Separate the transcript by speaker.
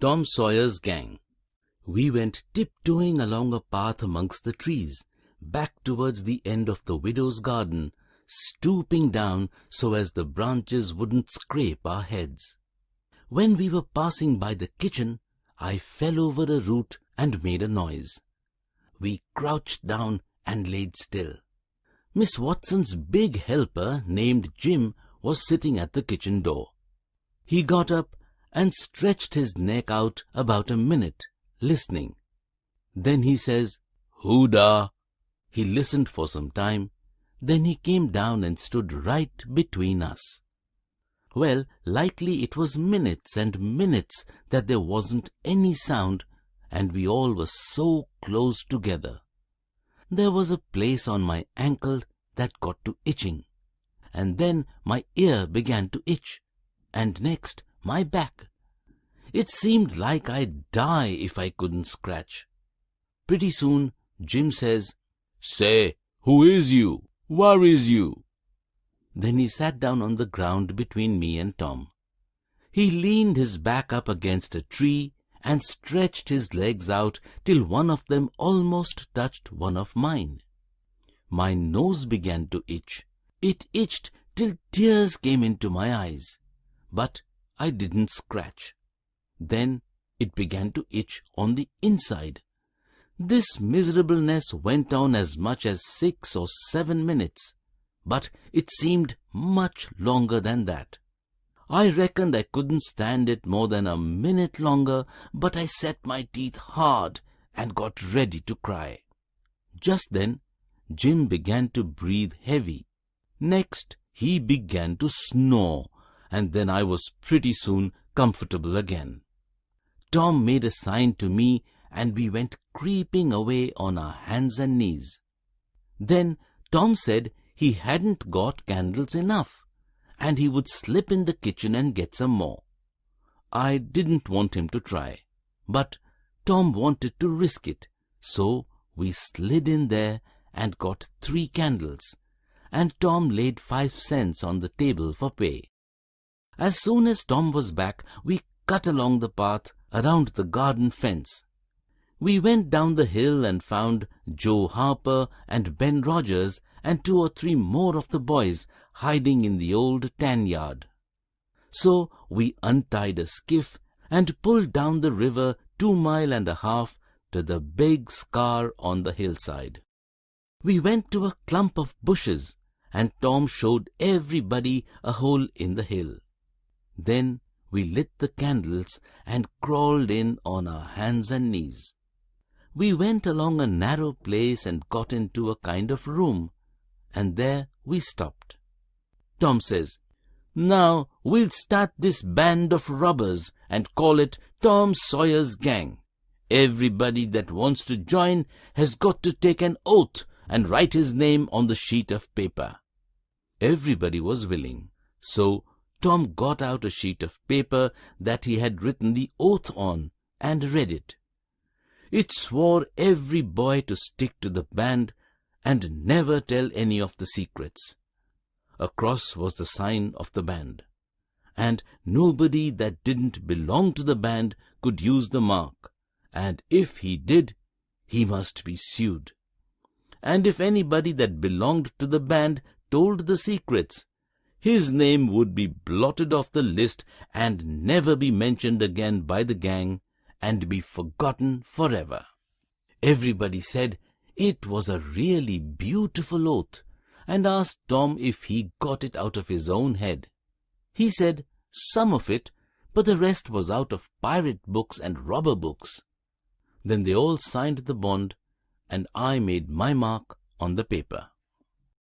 Speaker 1: Tom Sawyer's Gang. We went tiptoeing along a path amongst the trees, back towards the end of the widow's garden, stooping down so as the branches wouldn't scrape our heads. When we were passing by the kitchen, I fell over a root and made a noise. We crouched down and laid still. Miss Watson's big helper, named Jim, was sitting at the kitchen door. He got up and stretched his neck out about a minute, listening. Then he says, "Hoodah!" He listened for some time. Then he came down and stood right between us. Well, likely it was minutes and minutes that there wasn't any sound, and we all were so close together. There was a place on my ankle that got to itching, and then my ear began to itch, and next my back. It seemed like I'd die if I couldn't scratch. Pretty soon Jim says, "Say, who is you? Where is you?" Then he sat down on the ground between me and Tom. He leaned his back up against a tree and stretched his legs out till one of them almost touched one of mine. My nose began to itch. It itched till tears came into my eyes. But I didn't scratch. Then it began to itch on the inside. This miserableness went on as much as 6 or 7 minutes, but it seemed much longer than that. I reckoned I couldn't stand it more than a minute longer, but I set my teeth hard and got ready to cry. Just then, Jim began to breathe heavy. Next, he began to snore, and then I was pretty soon comfortable again. Tom made a sign to me, and we went creeping away on our hands and knees. Then Tom said he hadn't got candles enough, and he would slip in the kitchen and get some more. I didn't want him to try, but Tom wanted to risk it, so we slid in there and got 3 candles, and Tom laid 5 cents on the table for pay. As soon as Tom was back, we cut along the path around the garden fence. We went down the hill and found Joe Harper and Ben Rogers and 2 or 3 more of the boys hiding in the old tan yard. So we untied a skiff and pulled down the river 2.5 miles to the big scar on the hillside. We went to a clump of bushes, and Tom showed everybody a hole in the hill. Then we lit the candles and crawled in on our hands and knees. We went along a narrow place and got into a kind of room, and there we stopped. Tom says, "Now we'll start this band of robbers and call it Tom Sawyer's Gang. Everybody that wants to join has got to take an oath and write his name on the sheet of paper." Everybody was willing, so Tom got out a sheet of paper that he had written the oath on and read it. It swore every boy to stick to the band and never tell any of the secrets. A cross was the sign of the band, and nobody that didn't belong to the band could use the mark, and if he did, he must be sued. And if anybody that belonged to the band told the secrets, his name would be blotted off the list and never be mentioned again by the gang and be forgotten forever. Everybody said it was a really beautiful oath and asked Tom if he got it out of his own head. He said some of it, but the rest was out of pirate books and robber books. Then they all signed the bond, and I made my mark on the paper.